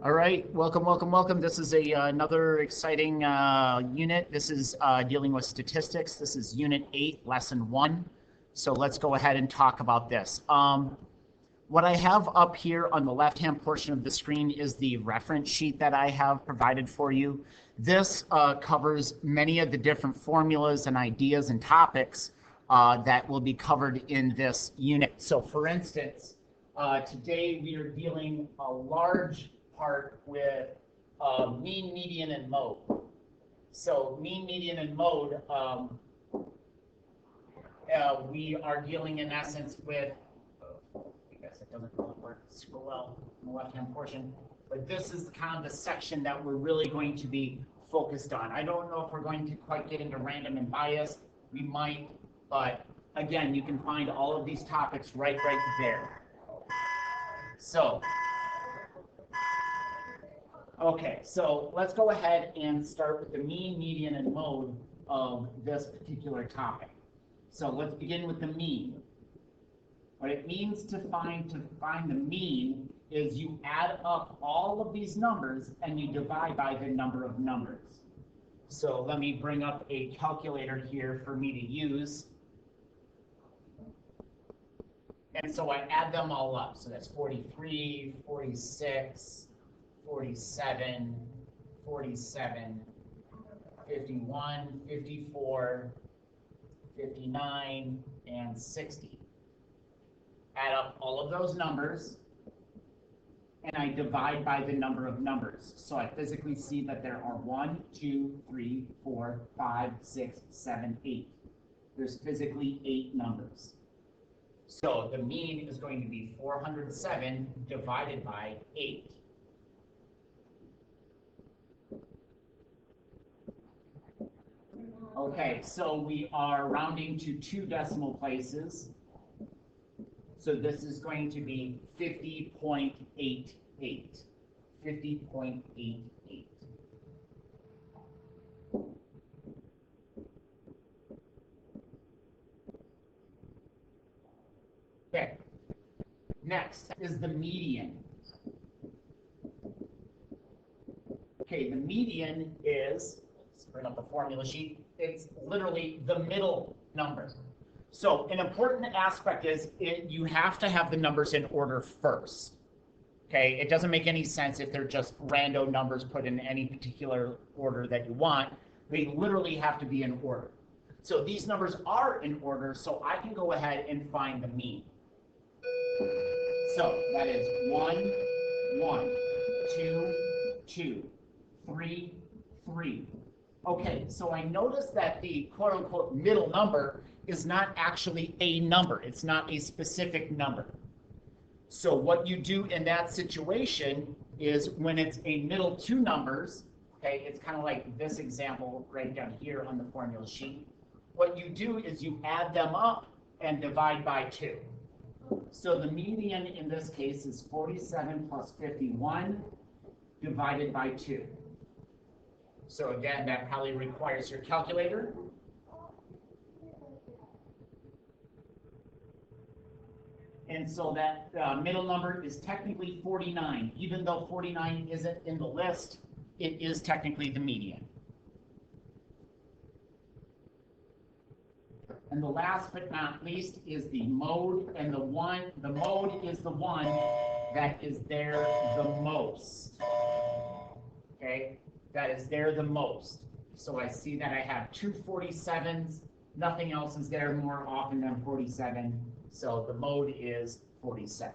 All right, welcome. This is another exciting unit. This is dealing with statistics. This is Unit 8, Lesson 1. So let's go ahead and talk about this. What I have up here on the left-hand portion of the screen is the reference sheet that I have provided for you. This covers many of the different formulas and ideas and topics that will be covered in this unit. So for instance, today we are dealing a large part with mean, median, and mode. So mean, median, and mode, we are dealing in essence with, I guess it doesn't really work super well in the left-hand portion, but this is kind of the section that we're really going to be focused on. I don't know if we're going to quite get into random and bias. We might, but again, you can find all of these topics right there. So, okay, so let's go ahead and start with the mean, median, and mode of this particular topic. So let's begin with the mean. What it means to find the mean is you add up all of these numbers and you divide by the number of numbers. So let me bring up a calculator here for me to use. And so I add them all up. So that's 43, 46, 47, 47, 51, 54, 59, and 60. Add up all of those numbers, and I divide by the number of numbers. So I physically see that there are 1, 2, 3, 4, 5, 6, 7, 8. There's physically 8 numbers. So the mean is going to be 407 divided by 8. Okay, so we are rounding to 2 decimal places. So this is going to be 50.88. 50.88. Okay, next is the median. Okay, the median is, let's bring up the formula sheet, it's literally the middle number. So an important aspect is you have to have the numbers in order first. Okay, it doesn't make any sense if they're just random numbers put in any particular order that you want. They literally have to be in order. So these numbers are in order, so I can go ahead and find the mean. So that is 1, 1, 2, 2, 3, 3. Okay, so I notice that the quote-unquote middle number is not actually a number. It's not a specific number. So what you do in that situation is when it's a middle 2 numbers, okay, it's kind of like this example right down here on the formula sheet. What you do is you add them up and divide by 2. So the median in this case is 47 plus 51 divided by 2. So again, that probably requires your calculator. And so that middle number is technically 49. Even though 49 isn't in the list, it is technically the median. And the last but not least is the mode, and the mode is the one that is there the most. Okay, that is there the most. So I see that I have 2 47s. Nothing else is there more often than 47. So the mode is 47.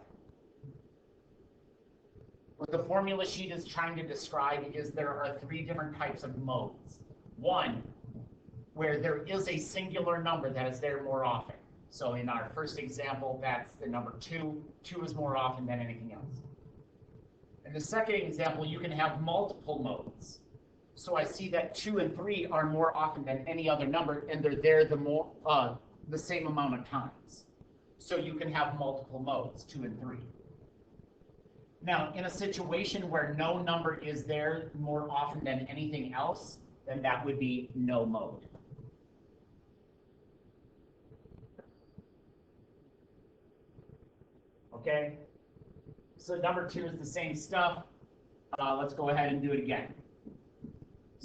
What the formula sheet is trying to describe is there are 3 different types of modes. One, where there is a singular number that is there more often. So in our first example, that's the number 2. 2 is more often than anything else. In the second example, you can have multiple modes. So I see that 2 and 3 are more often than any other number, and they're there the same amount of times. So you can have multiple modes, 2 and 3. Now, in a situation where no number is there more often than anything else, then that would be no mode. Okay? So number 2 is the same stuff. Let's go ahead and do it again.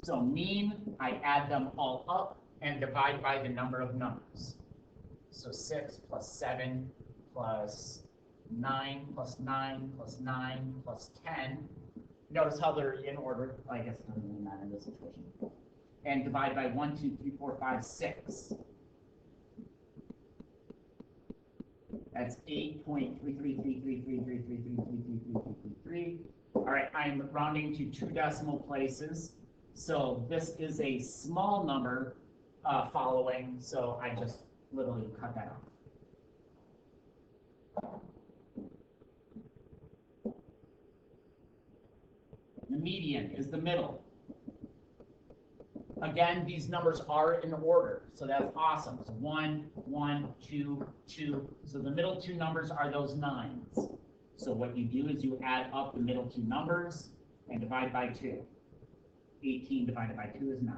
So mean, I add them all up and divide by the number of numbers. So 6 plus 7 plus 9 plus 9 plus 9 plus 10. Notice how they're in order. I guess it doesn't really matter in this situation. And divide by 1, 2, 3, 4, 5, 6. That's 8.33333333333333. All right, I'm rounding to 2 decimal places. So this is a small number following, so I just literally cut that off. The median is the middle. Again, these numbers are in order, so that's awesome. So 1, 1, 2, 2. So the middle two numbers are those 9s. So what you do is you add up the middle two numbers and divide by 2. 18 divided by 2 is 9.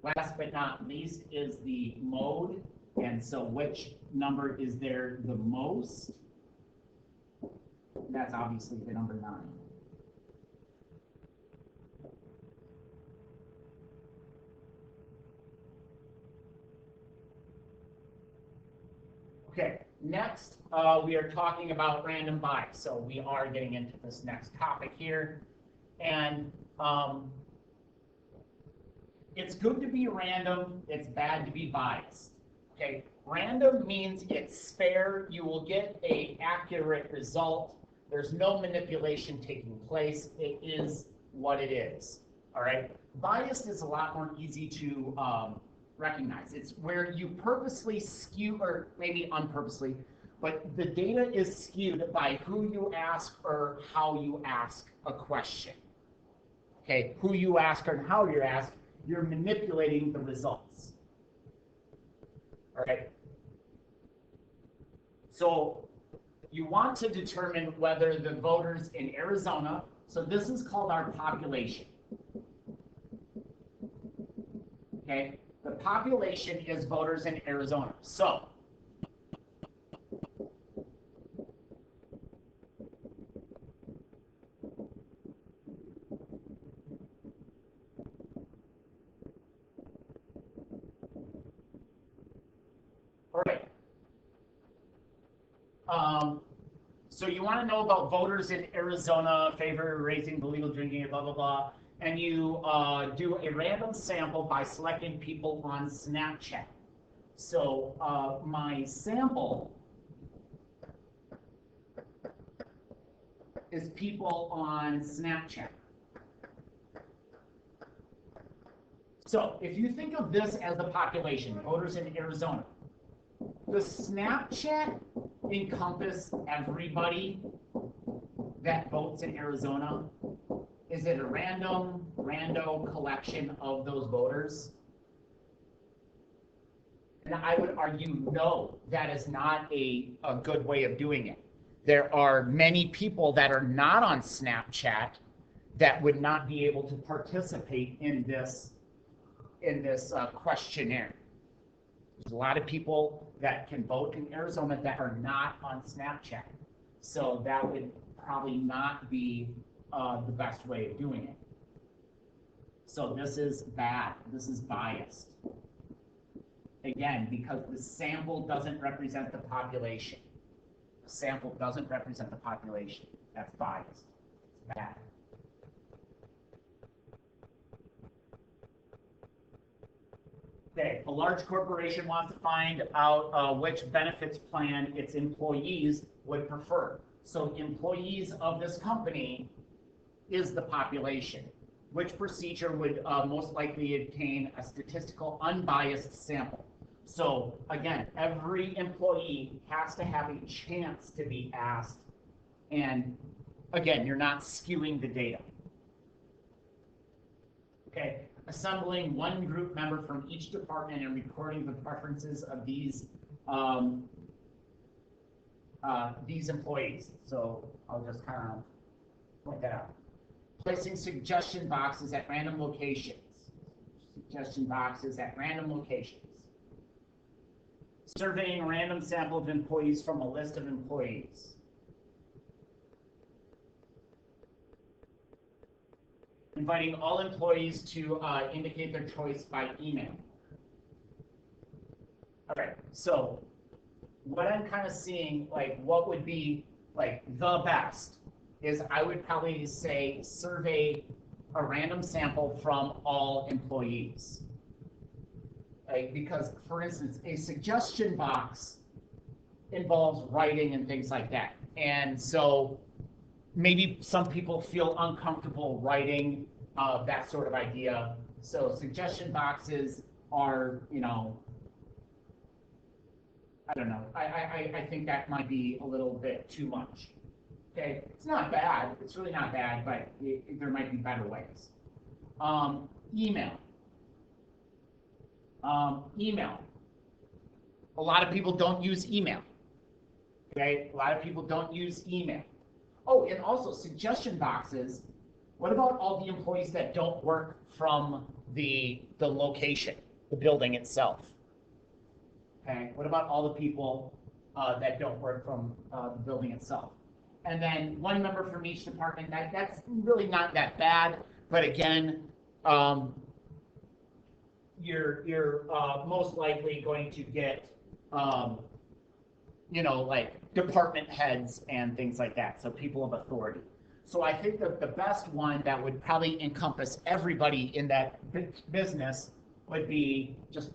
Last but not least is the mode. And so which number is there the most? That's obviously the number 9. Okay, next we are talking about random bias. So we are getting into this next topic here. And it's good to be random, it's bad to be biased. Okay, random means it's fair, you will get an accurate result. There's no manipulation taking place. It is what it is. All right, biased is a lot more easy to recognize. It's where you purposely skew, or maybe unpurposely, but the data is skewed by who you ask or how you ask a question. Okay, who you ask and how you ask, you're manipulating the results. All right. So you want to determine whether the voters in Arizona, so this is called our population. Okay, the population is voters in Arizona. So all right. So you want to know about voters in Arizona, favor raising the legal drinking, blah, blah, blah. And you do a random sample by selecting people on Snapchat. So my sample is people on Snapchat. So if you think of this as the population, voters in Arizona, the Snapchat encompass everybody that votes in Arizona? Is it a rando collection of those voters? And I would argue, no, that is not a good way of doing it. There are many people that are not on Snapchat that would not be able to participate in this questionnaire. There's a lot of people that can vote in Arizona that are not on Snapchat. So that would probably not be the best way of doing it. So this is bad. This is biased. Again, because the sample doesn't represent the population. The sample doesn't represent the population. That's biased. It's bad. Okay, a large corporation wants to find out which benefits plan its employees would prefer. So employees of this company is the population. Which procedure would most likely obtain a statistical unbiased sample? So again, every employee has to have a chance to be asked. And again, you're not skewing the data. Okay. Assembling one group member from each department and recording the preferences of these employees. So I'll just kind of point that out. Placing suggestion boxes at random locations. Suggestion boxes at random locations. Surveying a random sample of employees from a list of employees. Inviting all employees to indicate their choice by email. All right, so what I'm kind of seeing, like what would be like the best is I would probably say survey a random sample from all employees. Like, because for instance, a suggestion box involves writing and things like that. And so maybe some people feel uncomfortable writing that sort of idea. So suggestion boxes are, you know, I don't know. I think that might be a little bit too much. Okay, it's not bad. It's really not bad, but there might be better ways. Email. Email. A lot of people don't use email. Okay, a lot of people don't use email. Oh, and also suggestion boxes. What about all the employees that don't work from the location, the building itself? Okay, what about all the people that don't work from the building itself? And then one member from each department. That's really not that bad, but again, you're most likely going to get you know, like department heads and things like that, so people of authority. So I think that the best one that would probably encompass everybody in that business would be just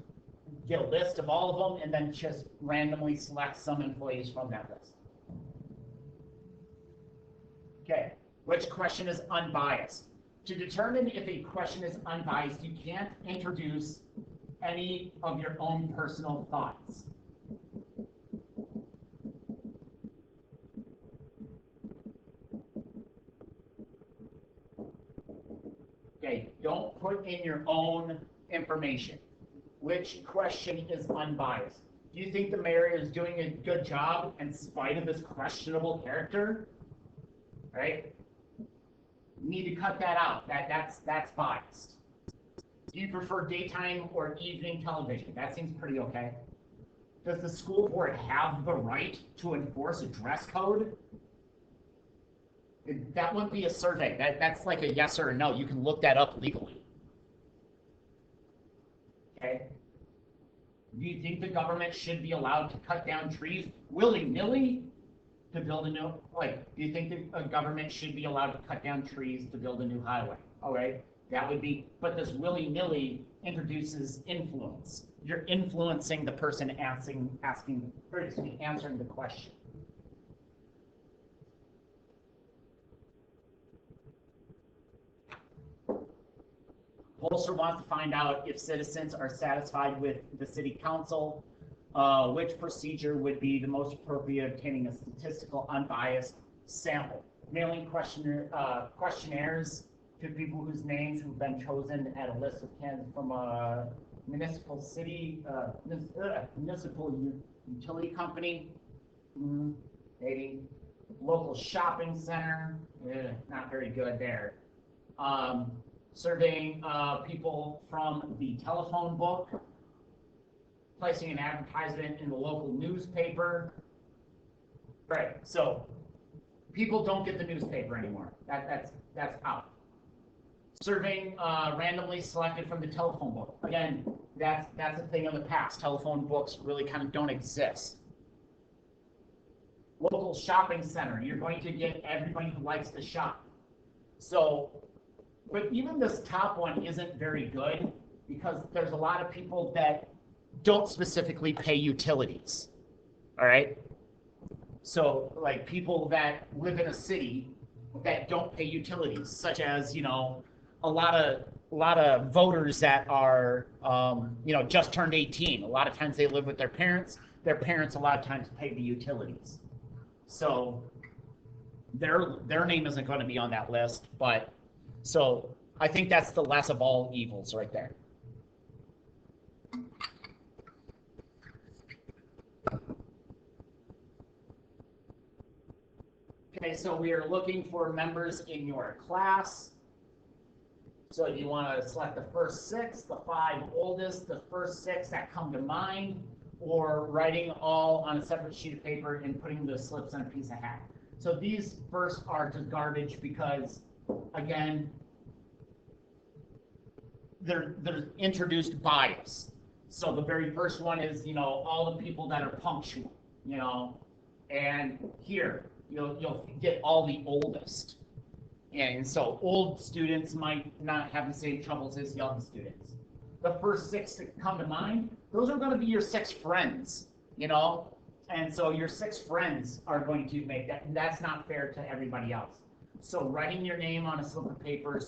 get a list of all of them and then just randomly select some employees from that list. Okay, which question is unbiased? To determine if a question is unbiased, you can't introduce any of your own personal thoughts. Okay, don't put in your own information. Which question is unbiased? Do you think the mayor is doing a good job in spite of his questionable character? Right? You need to cut that out. That's biased. Do you prefer daytime or evening television? That seems pretty okay. Does the school board have the right to enforce a dress code? That wouldn't be a survey. That's like a yes or a no. You can look that up legally. Okay. Do you think the government should be allowed to cut down trees willy-nilly to build a new, like, do you think the government should be allowed to cut down trees to build a new highway? All right, that would be, but this willy-nilly introduces influence. You're influencing the person answering the question. Pollster wants to find out if citizens are satisfied with the city council. Which procedure would be the most appropriate obtaining a statistical unbiased sample? Mailing questionnaires to people whose names have been chosen at a list of candidates from a municipal utility company, maybe local shopping center, not very good there. Surveying people from the telephone book, placing an advertisement in the local newspaper. Right, so people don't get the newspaper anymore. That's out. Surveying randomly selected from the telephone book. Again, that's a thing of the past. Telephone books really kind of don't exist. Local shopping center. You're going to get everybody who likes to shop. So, but even this top one isn't very good because there's a lot of people that don't specifically pay utilities. All right. So like people that live in a city that don't pay utilities, such as, you know, a lot of voters that are, you know, just turned 18. A lot of times they live with their parents. Their parents a lot of times pay the utilities. So their name isn't going to be on that list. But so I think that's the less of all evils right there. Okay, so we are looking for members in your class. So you want to select the first 6, the 5 oldest, the first 6 that come to mind. or writing all on a separate sheet of paper and putting the slips on a piece of hat. So these first are just garbage because, again, they're introduced bias. So the very first one is, all the people that are punctual, and here you'll get all the oldest. And so old students might not have the same troubles as young students. The first 6 that come to mind, those are going to be your 6 friends, and so your 6 friends are going to make that, and that's not fair to everybody else. So writing your name on a slip of paper,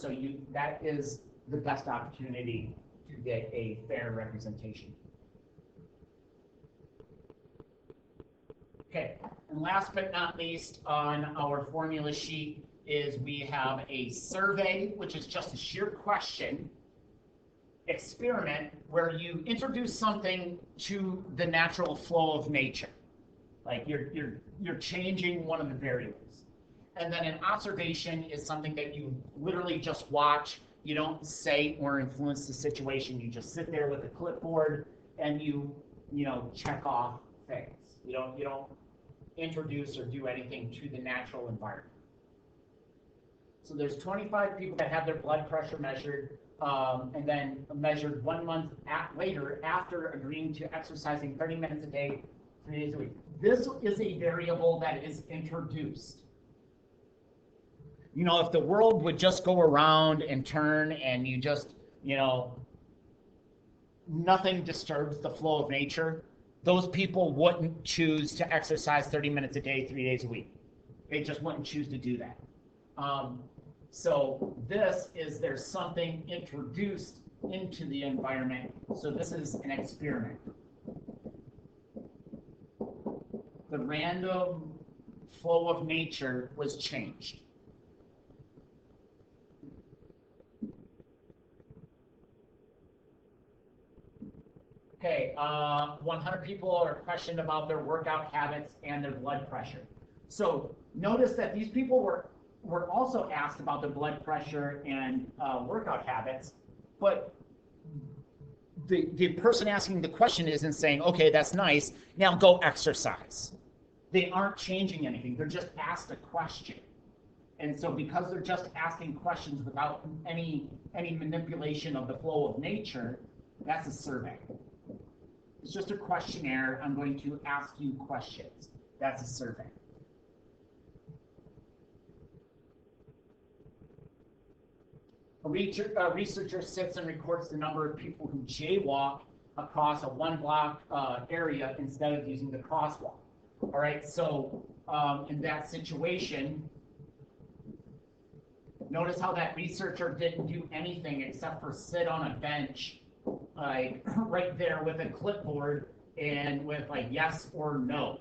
that is the best opportunity to get a fair representation. Okay, and last but not least on our formula sheet is we have a survey, which is just a sheer question experiment where you introduce something to the natural flow of nature. Like you're changing one of the variables. And then an observation is something that you literally just watch. You don't say or influence the situation. You just sit there with a clipboard and you check off things. You don't introduce or do anything to the natural environment. So there's 25 people that have their blood pressure measured, and then measured 1 month later after agreeing to exercising 30 minutes a day, 3 days a week. This is a variable that is introduced. If the world would just go around and turn and you just, nothing disturbs the flow of nature, those people wouldn't choose to exercise 30 minutes a day, 3 days a week. They just wouldn't choose to do that. So there's something introduced into the environment. So this is an experiment. The random flow of nature was changed. Okay, 100 people are questioned about their workout habits and their blood pressure. So notice that these people were also asked about their blood pressure and workout habits, but the person asking the question isn't saying, okay, that's nice, now go exercise. They aren't changing anything, they're just asked a question. And so because they're just asking questions without any manipulation of the flow of nature, that's a survey. It's just a questionnaire. I'm going to ask you questions. That's a survey. A researcher sits and records the number of people who jaywalk across a 1-block area instead of using the crosswalk. All right, so in that situation, notice how that researcher didn't do anything except for sit on a bench, like right there with a clipboard and with like yes or no.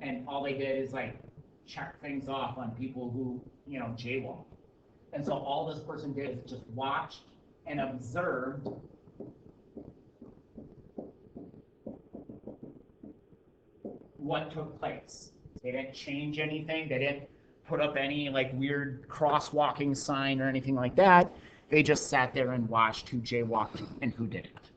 And all they did is like check things off on people who, jaywalk. And so all this person did is just watched and observed what took place. They didn't change anything. They didn't put up any like weird crosswalking sign or anything like that. They just sat there and watched who jaywalked and who didn't.